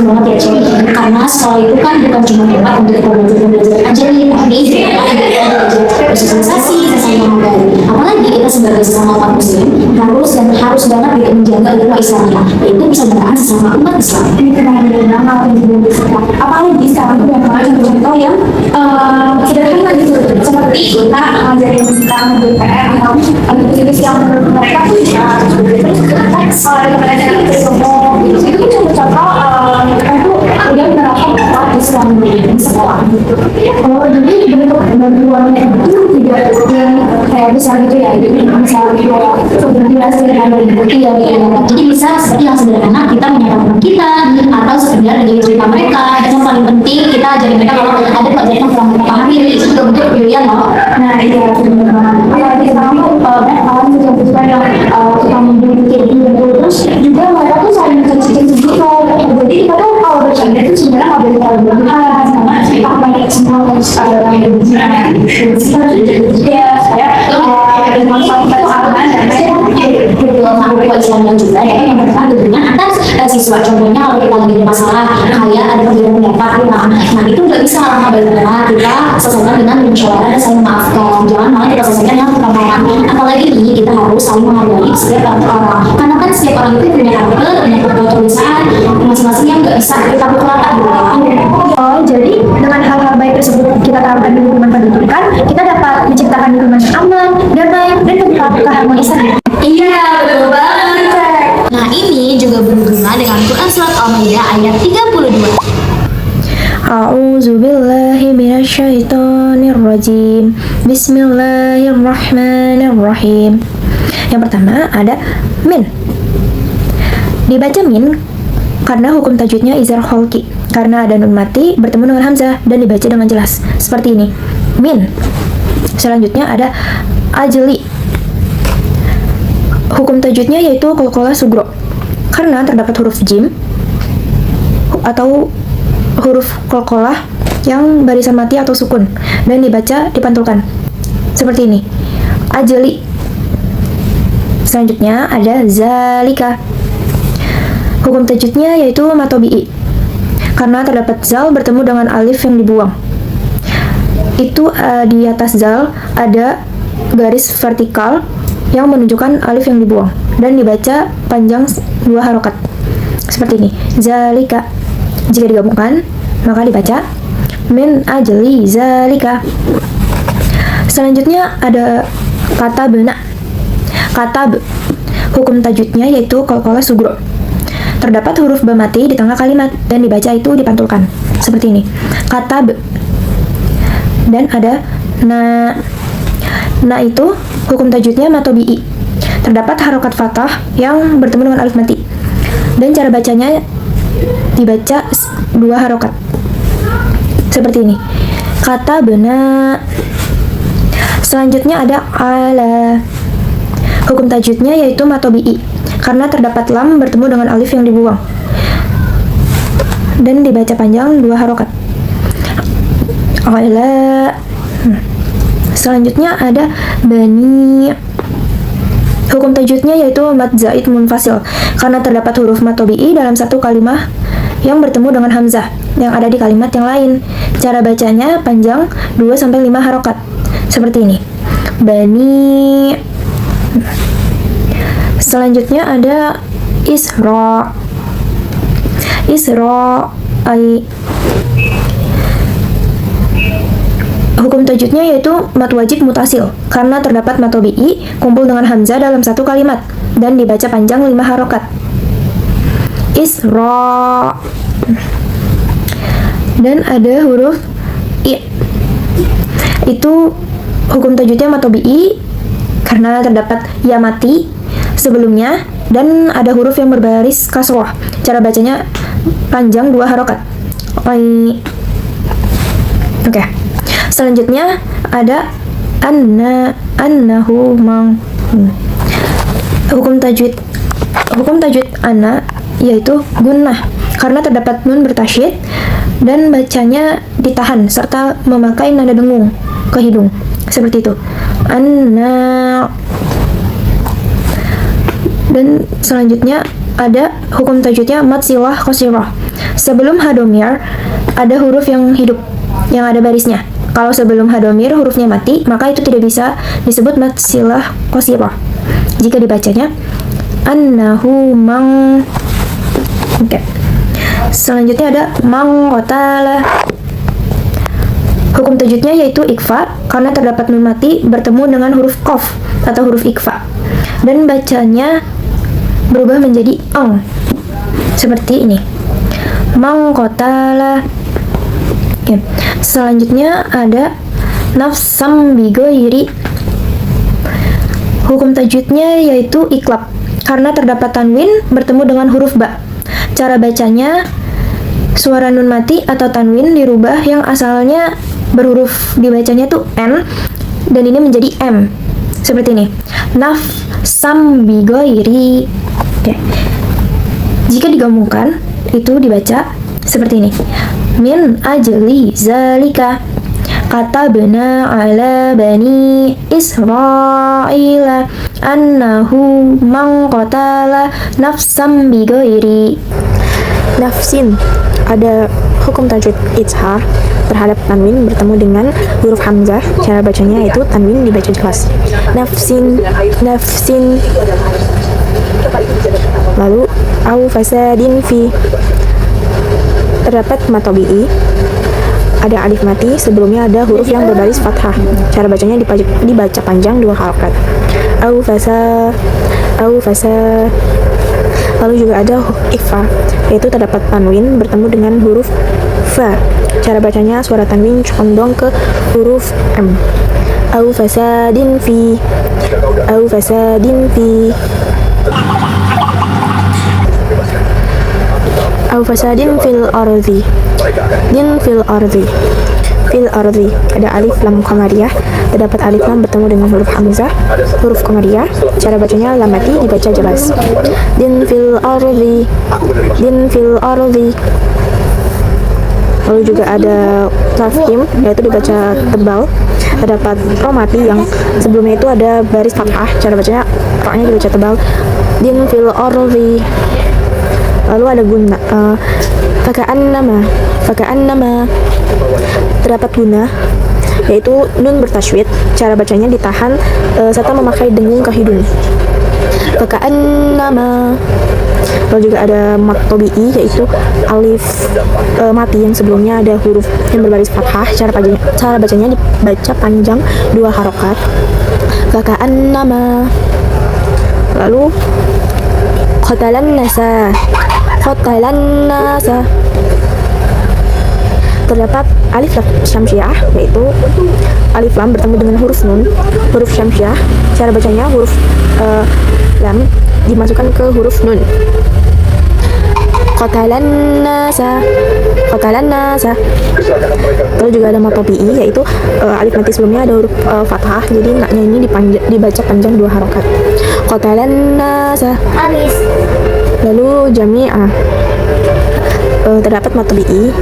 banget ya cewek, karena sekolah itu kan bukan cuma tempat untuk kita belajar aja nih, tapi juga belajar bersosialisasi, kita saling menghargai. Apalagi kita sebagai sesama umat muslim harus banget gitu menjaga ilmu Islamnya, yaitu bisa bertahan sesama umat Islam. Ini keren nama apalagi sekarang tuh banyak banget contoh yang sederhana gitu, seperti kita ngajarin kita ngerjain PR atau aktivitas yang menurut mereka tuh ya terus kalau ada pelajaran itu ngomong gitu, itu kan contoh kita tuh udah menerapkan apa Islam di sekolah gitu. Kalau jadi bentuk bantuannya itu tidak yang kayak besar gitu ya, jadi misalnya seperti sederhana diikuti ya, jadi bisa seperti yang sederhana kita menyatakan kita atau sekedar dari cerita mereka. Yang paling penting kita ajarin mereka kalau ada pelajaran yang kurang mereka pahami, itu juga bentuk pilihan loh. Nah iya benar. Apalagi sekarang tuh banyak orang juga yang suka membuat terus juga mereka tuh saling cicing gitu. Jadi kita tuh kalau bercanda itu sebenarnya nggak boleh terlalu berlebihan, sama kita banyak semua ada yang berbicara. Ya saya dengan kita tuh aman dan saya sampai Islamnya juga ya, yang pertama tentunya antar siswa. Contohnya kalau kita lagi ada masalah kayak ada perbedaan pendapat, nah itu nggak bisa lama benar kita selesaikan dengan musyawarah dan saling memaafkan. Jangan malah kita selesaikan yang pertama. Apalagi nih kita harus saling menghargai setiap orang, karena kan setiap orang itu punya karakter, punya kebiasaan masing-masing yang nggak bisa kita buka gitu. Oh jadi dengan hal-hal baik tersebut kita terapkan di lingkungan pendidikan, kita dapat menciptakan lingkungan yang aman, damai, dan keharmonisan. Iya, betul banget. Nah, ini juga berhubungan dengan Quran Surat Al-Maidah ayat 32. A'udzu billahi minasyaitonir rajim. Bismillahirrahmanirrahim. Yang pertama ada min. Dibaca min karena hukum tajwidnya izhar kholqi, karena ada nun mati bertemu dengan hamzah dan dibaca dengan jelas. Seperti ini. Min. Selanjutnya ada ajli. Hukum tajwidnya yaitu qalqalah sugro, karena terdapat huruf jim atau huruf qalqalah yang barisan mati atau sukun dan dibaca dipantulkan. Seperti ini. Ajli. Selanjutnya ada zalika. Hukum tajwidnya yaitu matobi'i, karena terdapat zal bertemu dengan alif yang dibuang. Itu di atas zal ada garis vertikal yang menunjukkan alif yang dibuang dan dibaca panjang 2 harokat. Seperti ini. Zalika. Jika digabungkan maka dibaca min ajli zalika. Selanjutnya ada kata bena. Kata hukum tajwidnya yaitu qalqalah sugro. Terdapat huruf ba mati di tengah kalimat dan dibaca itu dipantulkan. Seperti ini. Kata dan ada na. Nah itu hukum tajwidnya matobi'i. Terdapat harokat fathah yang bertemu dengan alif mati. Dan cara bacanya dibaca 2 harokat. Seperti ini. Kata bena. Selanjutnya ada ala. Hukum tajwidnya yaitu matobi'i, karena terdapat lam bertemu dengan alif yang dibuang. Dan dibaca panjang 2 harokat. Ala. Selanjutnya ada bani. Hukum tajwidnya yaitu mad zaid munfasil, karena terdapat huruf matobi'i dalam satu kalimat yang bertemu dengan hamzah yang ada di kalimat yang lain. Cara bacanya panjang 2-5 harokat. Seperti ini. Bani. Selanjutnya ada isra. Isra ai. Hukum tajwidnya yaitu mad wajib mutasil, karena terdapat matobi'i kumpul dengan hamzah dalam satu kalimat dan dibaca panjang 5 harokat. Isra. Dan ada huruf i. Itu hukum tajwidnya matobi'i karena terdapat ya mati sebelumnya dan ada huruf yang berbaris kasroh. Cara bacanya panjang 2 harokat. Oke. Selanjutnya ada annahu mang. Hukum tajwid anna yaitu gunnah, karena terdapat nun bertasyid dan bacanya ditahan serta memakai nada dengung ke hidung. Seperti itu. Anna. Dan selanjutnya ada hukum tajwidnya mad silah qasirah, Sebelum hadomir ada huruf yang hidup, yang ada barisnya. Kalau sebelum hadomir hurufnya mati, maka itu tidak bisa disebut mad silah qasirah. Jika dibacanya annahu mang. Oke. Selanjutnya ada mang qatala. Hukum tajwidnya yaitu ikfa karena terdapat nun mati bertemu dengan huruf qaf atau huruf ikfa. Dan bacanya berubah menjadi ong. Seperti ini. Mang qatala. Oke. Selanjutnya ada nafsam bigoiri. Hukum tajwidnya yaitu iklab karena terdapat tanwin bertemu dengan huruf ba. Cara bacanya, suara nun mati atau tanwin dirubah yang asalnya berhuruf dibacanya tuh n dan ini menjadi m. Seperti ini. Nafsam bigoiri. Oke. Jika digabungkan itu dibaca seperti ini. Min ajli zalika katabna ala bani Israila annahu man qatala nafsan bighairi. Nafsin ada hukum tajwid ijhar terhadap tanwin bertemu dengan huruf hamzah. Cara bacanya itu tanwin dibaca jelas. Nafsin, nafsin. Lalu au fasadin fi. Terdapat matobi'i, ada alif mati, sebelumnya ada huruf yang berbaris fathah. Cara bacanya dibaca panjang 2 harokat. Au fasa. Lalu juga ada ikhfa, yaitu terdapat tanwin bertemu dengan huruf fa. Cara bacanya suara tanwin condong ke huruf m. Au fasadin fi. Au fasadin fi. Au fasadin fil ardi. Din fil ardi. Fil ardi ada alif lam qamariyah, terdapat alif lam bertemu dengan huruf hamzah, huruf qamariyah. Cara bacanya lam mati dibaca jelas. Din fil ardi. Din fil ardi. Lalu juga ada tafkhim, yaitu dibaca tebal. Terdapat ro mati yang sebelumnya itu ada baris fathah. Cara bacanya ro-nya dibaca tebal. Din fil ardi. Lalu ada guna, faka'annama terdapat guna, yaitu nun bertasydid. Cara bacanya ditahan serta memakai dengung ke hidung. Faka'annama. Lalu juga ada mat tobi'i, yaitu alif mati yang sebelumnya ada huruf yang berbaris fathah. Cara bacanya dibaca panjang 2 harokat. Faka'annama. Lalu qatalan nasa. Qatalan nasa. Terdapat alif lam syamsiah, yaitu alif lam bertemu dengan huruf nun, huruf syamsiah. Cara bacanya huruf lam dimasukkan ke huruf nun. Qatalan nasa. Qatalan nasa. Lalu juga ada matobi'i, yaitu alif mati sebelumnya ada huruf fathah, jadi naknya ini dibaca panjang 2 harokat. Qatalan nasa. Lalu jami'ah, terdapat matobi'i,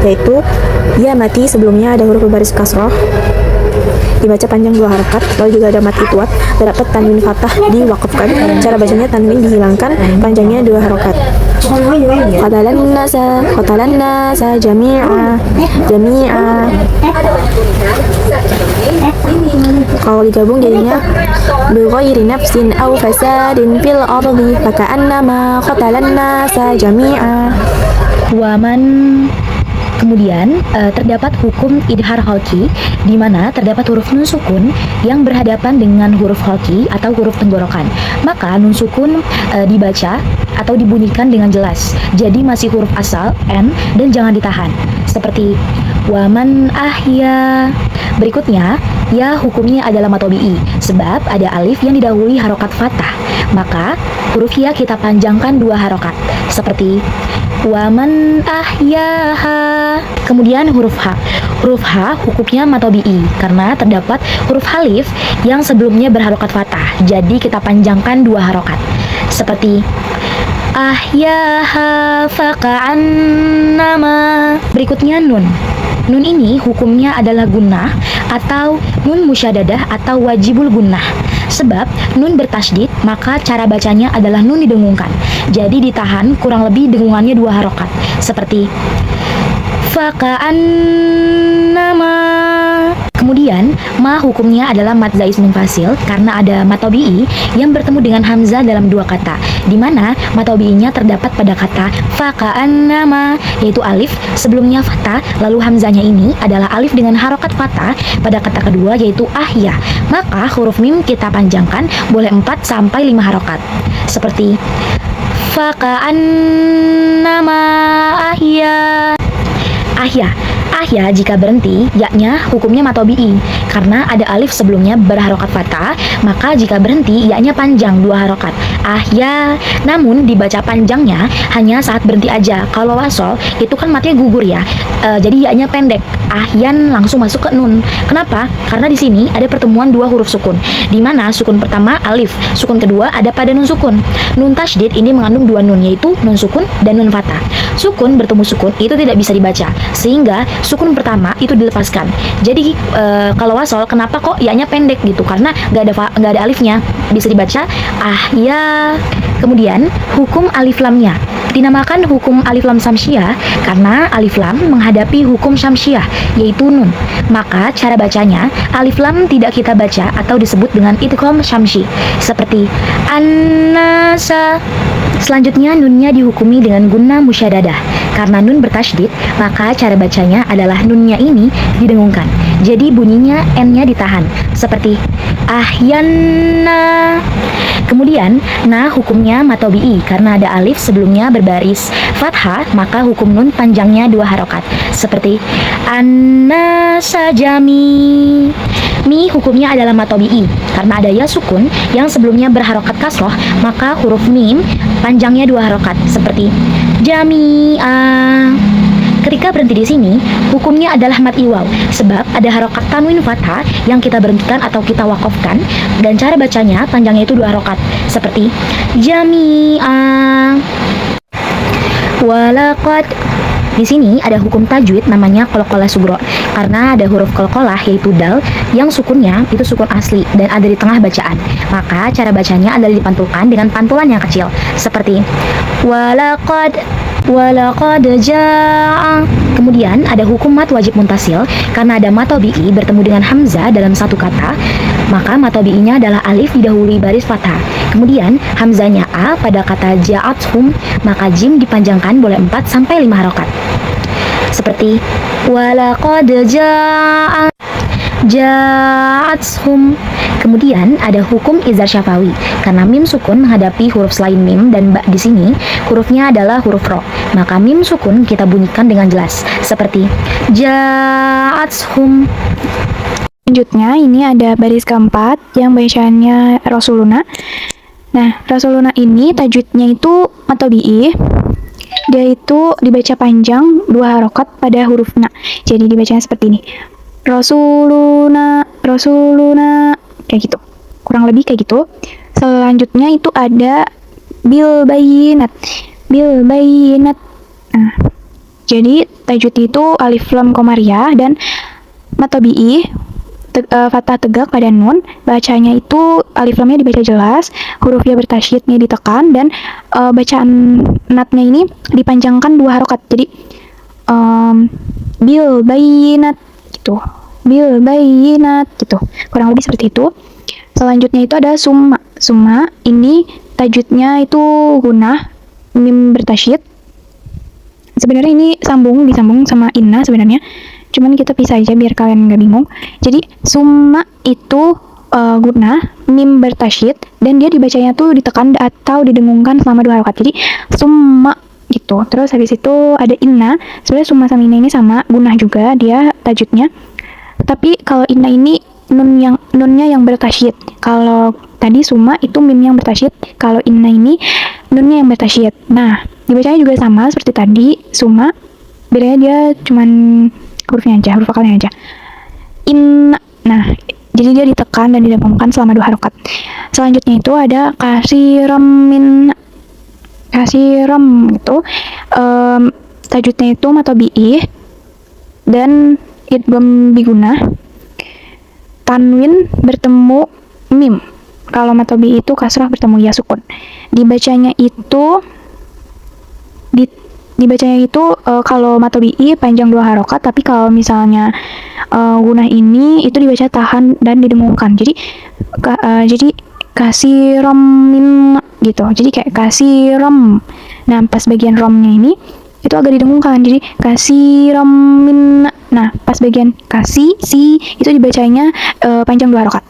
yaitu ya mati sebelumnya ada huruf berbaris kasroh, dibaca panjang 2 harokat. Lalu juga ada mati tuat, terdapat tanwin fathah diwakafkan. Cara bacanya tanwin dihilangkan, panjangnya 2 harokat. Qatalan nasa jami'a. Jami'a. Kalau digabung jadinya bighairi nafsin aw fasadin fil ardi faka'annama qatalan nasa jami'a. Waman. Kemudian terdapat hukum idhar halki, di mana terdapat huruf nun sukun yang berhadapan dengan huruf halki atau huruf tenggorokan. Maka nun sukun dibaca atau dibunyikan dengan jelas. Jadi masih huruf asal n dan jangan ditahan. Seperti waman ahya. Berikutnya, ya hukumnya adalah matobi'i, sebab ada alif yang didahului harokat fathah. Maka huruf ya kita panjangkan 2 harokat. Seperti waman ahyaha. Kemudian huruf H. Huruf H hukumnya matobi'i karena terdapat huruf halif yang sebelumnya berharokat fathah. Jadi kita panjangkan 2 harokat. Seperti ahyaha faka'annama. Berikutnya nun. Nun ini hukumnya adalah gunnah atau nun musyadadah atau wajibul gunnah. Sebab nun bertasydid, maka cara bacanya adalah nun didengungkan. Jadi ditahan kurang lebih dengungannya 2 harokat. Seperti faka'annama. Kemudian, ma hukumnya adalah mad zaiz munfasil karena ada mad tabi'i yang bertemu dengan hamzah dalam 2 kata, di mana mad tabi'inya terdapat pada kata faka'annama, yaitu alif sebelumnya fathah, lalu hamzahnya ini adalah alif dengan harokat fathah pada kata kedua yaitu ahya. Maka huruf mim kita panjangkan boleh 4 sampai 5 harokat. Seperti faka'annama ahya. Ahya jika berhenti, yaknya hukumnya matobi'i karena ada alif sebelumnya berharokat fathah, maka jika berhenti yaknya panjang 2 harokat. Ahya, namun dibaca panjangnya hanya saat berhenti aja. Kalau wasol itu kan matnya gugur ya, jadi yaknya pendek. Ahyan langsung masuk ke nun. Kenapa? Karena di sini ada pertemuan 2 huruf sukun, di mana sukun pertama alif, sukun kedua ada pada nun sukun. Nun tasydid ini mengandung 2 nun, yaitu nun sukun dan nun fathah. Sukun bertemu sukun itu tidak bisa dibaca, sehingga sukun pertama itu dilepaskan. Jadi kalau wasol kenapa kok yaknya pendek gitu? Karena nggak ada alifnya, bisa dibaca ahya. Kemudian hukum alif lamnya dinamakan hukum alif lam samsyah karena alif lam menghadapi hukum syamsiah yaitu nun. Maka cara bacanya alif lam tidak kita baca atau disebut dengan idgham syamsi seperti an-nasa. Selanjutnya nunnya dihukumi dengan guna musyadadah. Karena nun bertasydid, maka cara bacanya adalah nunnya ini didengungkan. Jadi bunyinya n-nya ditahan seperti ahyanna. Kemudian nah hukumnya matobi'i karena ada alif sebelumnya berbaris fathah, maka hukum nun panjangnya 2 harokat seperti an-nasajami. Mi hukumnya adalah matobi'i karena ada ya sukun yang sebelumnya berharokat kasroh, maka huruf mim panjangnya 2 harokat seperti jami'ah. Ketika berhenti di sini, hukumnya adalah mad iwaw sebab ada harokat tanwin fathah yang kita berhentikan atau kita wakofkan, dan cara bacanya panjangnya itu 2 harokat seperti jami'ah. Walaqad. Di sini ada hukum tajwid namanya qalqalah sugro karena ada huruf qalqalah yaitu dal yang sukunnya itu sukun asli dan ada di tengah bacaan. Maka cara bacanya adalah dipantulkan dengan pantulan yang kecil seperti walaqad ja'a. Kemudian ada hukum mat wajib muntasil karena ada mat tabi'i bertemu dengan hamzah dalam satu kata, maka mat tabi'inya adalah alif didahului baris fathah. Kemudian hamzahnya a pada kata ja'athum, maka jim dipanjangkan boleh 4 sampai 5 harokat. Seperti walaqad ja'athum. Kemudian ada hukum izhar syafawi karena mim sukun menghadapi huruf selain mim dan ba di sini hurufnya adalah huruf ro, maka mim sukun kita bunyikan dengan jelas seperti ja'athum. Selanjutnya ini ada baris keempat yang bacaannya Rasuluna. Nah, Rasuluna ini tajwidnya itu matobi'i. Dia itu dibaca panjang 2 harokat pada huruf na. Jadi dibacanya seperti ini. Rasuluna, kayak gitu. Kurang lebih kayak gitu. Selanjutnya itu ada bil bayinat. Nah, jadi tajwid itu alif lam komariah dan matobi'i, fathah tegak pada nun. Bacanya itu alif lamnya dibaca jelas, huruf ya bertasydidnya ditekan, dan bacaan natnya ini dipanjangkan 2 harokat. Jadi bil bayinat gitu, kurang lebih seperti itu. Selanjutnya itu ada summa ini tajwidnya itu gunah mim bertasydid. Sebenarnya ini disambung sama inna sebenarnya, cuman kita pisah aja biar kalian nggak bingung. Jadi summa itu gunah mim bertasydid dan dia dibacanya tuh ditekan atau didengungkan selama 2 harokat. Jadi summa gitu. Terus habis itu ada inna. Sebenarnya summa sama inna ini sama, gunah juga dia tajwidnya. Tapi kalau inna ini nunnya yang bertasydid. Kalau tadi summa itu mim yang bertasydid, kalau inna ini nunnya yang bertasydid. Nah, dibacanya juga sama seperti tadi summa, bedanya dia cuman hurufnya aja, huruf vokalnya aja. Inna. Nah, jadi dia ditekan dan didengungkan selama 2 harokat. Selanjutnya itu ada kasiram itu tajwidnya itu matobi'i dan idgham bigunah. Tanwin bertemu mim. kalau matobi itu kasrah bertemu ya sukun. Dibacanya itu dibacanya itu kalau matobi'i panjang 2 harokat, tapi kalau misalnya gunah ini itu dibaca tahan dan didengungkan. Jadi kasih min gitu. Jadi kayak kasih rom. Nah, pas bagian romnya ini itu agak didengungkan. Jadi kasih min. Nah, pas bagian kasih si itu dibacanya panjang 2 harokat.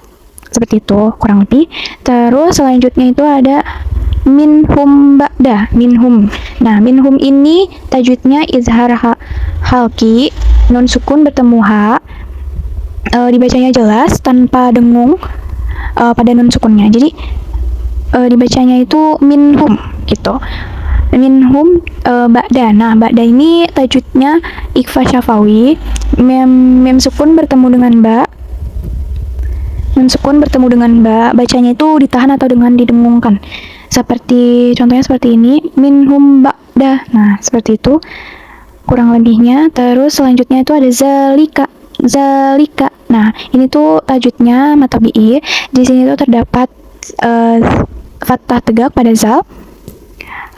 Seperti itu kurang lebih. Terus selanjutnya itu ada minhum ba'da, minhum. Nah, minhum ini tajwidnya izhar halki, nun sukun bertemu ha, dibacanya jelas tanpa dengung pada nun sukunnya. Jadi dibacanya itu minhum gitu. Minhum ba'da. Nah, ba'da ini tajwidnya ikhfa syafawi, mem sukun bertemu dengan ba. Mem sukun bertemu dengan ba, bacanya itu ditahan atau dengan didengungkan. Contohnya seperti ini, minhum ba'da. Nah, seperti itu kurang lebihnya. Terus selanjutnya itu ada zalika. Nah, ini tuh tajwidnya matobi'i. Di sini tuh terdapat fathah tegak pada zal.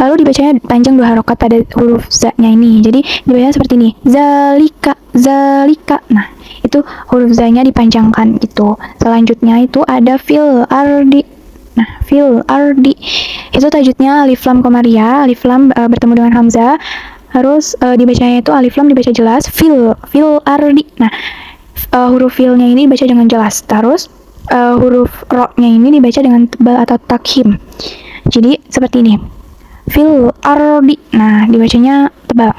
Lalu dibacanya panjang 2 harokat pada huruf za-nya ini. Jadi dibacanya seperti ini, zalika. Nah, itu huruf za-nya dipanjangkan gitu. Selanjutnya itu ada fil ardi. Nah, fil ardi itu tajwidnya alif lam komaria, alif lam bertemu dengan hamzah. Harus dibacanya itu alif lam dibaca jelas, fil ardi. Nah, huruf filnya ini dibaca dengan jelas. Terus huruf ro-nya ini dibaca dengan tebal atau takhim. Jadi seperti ini, fil ardi. Nah, dibacanya tebal.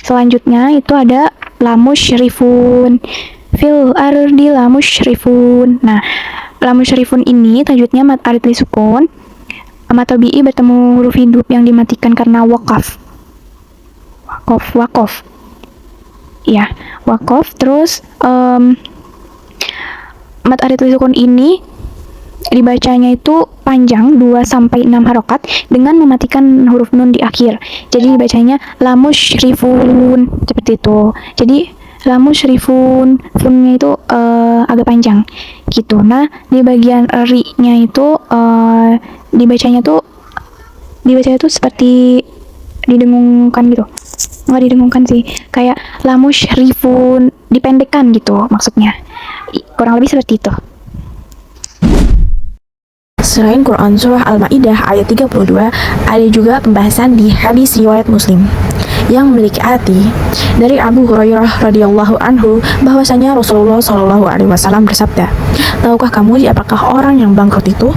Selanjutnya itu ada lamusyrifun, fil ardi lamusyrifun. Nah, lamusyrifun ini tajwidnya mat arid li sukun, matobi'i bertemu huruf hidup yang dimatikan karena wakaf. Ya, wakaf. Terus mat arid li sukun ini dibacanya itu panjang 2-6 harokat dengan mematikan huruf nun di akhir. Jadi dibacanya lamusyrifun seperti itu. Jadi lamusyrifun, funnya itu agak panjang gitu. Nah, di bagian ri-nya itu dibacanya tuh seperti didengungkan gitu. Nggak didengungkan sih, kayak lamusyrifun, dipendekkan gitu maksudnya. Kurang lebih seperti itu. Selain Quran Surah Al-Ma'idah ayat 32, ada juga pembahasan di hadis riwayat Muslim yang memiliki arti dari Abu Hurairah radhiyallahu anhu bahwasanya Rasulullah Shallallahu alaihi wasallam bersabda, "Tahukah kamu siapakah orang yang bangkrut itu?"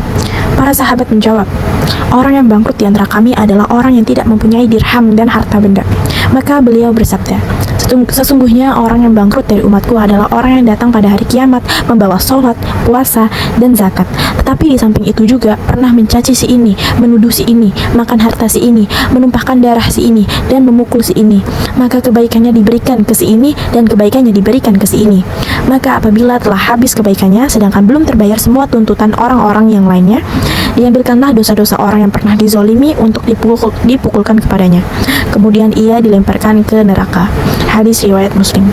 Para sahabat menjawab, "Orang yang bangkrut di antara kami adalah orang yang tidak mempunyai dirham dan harta benda." Maka beliau bersabda, "Sesungguhnya orang yang bangkrut dari umatku adalah orang yang datang pada hari kiamat membawa sholat, puasa, dan zakat, tetapi di samping itu juga pernah mencaci si ini, menuduh si ini, makan harta si ini, menumpahkan darah si ini, dan memukul si ini. Maka kebaikannya diberikan ke si ini dan kebaikannya diberikan ke si ini. Maka apabila telah habis kebaikannya sedangkan belum terbayar semua tuntutan orang-orang yang lainnya, diambilkanlah dosa-dosa orang yang pernah dizolimi untuk dipukulkan kepadanya. Kemudian ia dilemparkan ke neraka." Hadis riwayat Muslim.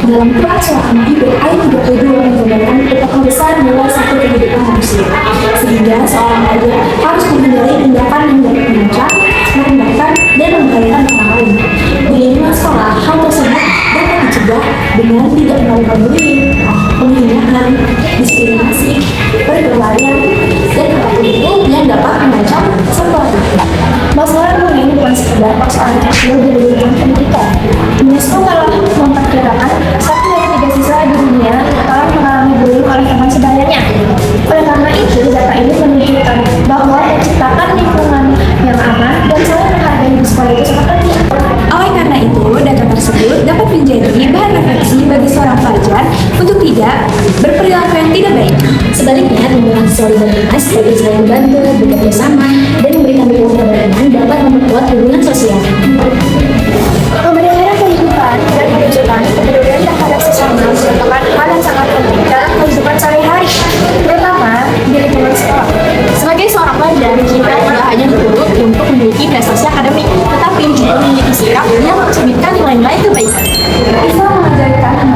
Dalam Quran Surah Al-Ma'idah ayat 32 menggambarkan betapa besar nilai satu kehidupan manusia, sehingga seorang raja harus menghindari tindakan yang dapat mengancam, merendahkan, dan membahayakan orang lain. Di lingkungan sekolah, hal tersebut dapat dicegah dengan tidak melakukan bullying, penghinaan, diskriminasi, perkelahian, dan apapun itu yang dapat mengancam sekolah itu. Masalah bullying bukan sekedar persoalan kecil di lingkungan pendidikan. UNESCO telah memperkirakan 1 dari 3 siswa di dunia telah mengalami bullying oleh teman sebayanya. Oleh karena itu, data ini menunjukkan bahwa menciptakan lingkungan yang aman dan saling menghargai di sekolah itu sangat penting. Oleh karena itu, data tersebut dapat menjadi bahan refleksi bagi seorang pelajar untuk tidak berperilaku yang tidak baik. Sebaliknya, lingkungan solidaritas sebagai saling bantu, bekerja sama, dan memberikan dukungan kepada teman dapat memperkuat hubungan sosial. Memelihara kehidupan dan menunjukkan kepedulian terhadap sesama merupakan hal yang sangat penting dalam kehidupan sehari-hari, terutama di lingkungan sekolah. Sebagai seorang pelajar, kita tidak hanya dituntut untuk memiliki prestasi akademik, tetapi juga memiliki sikap yang mencerminkan nilai-nilai kebaikan. Islam mengajarkan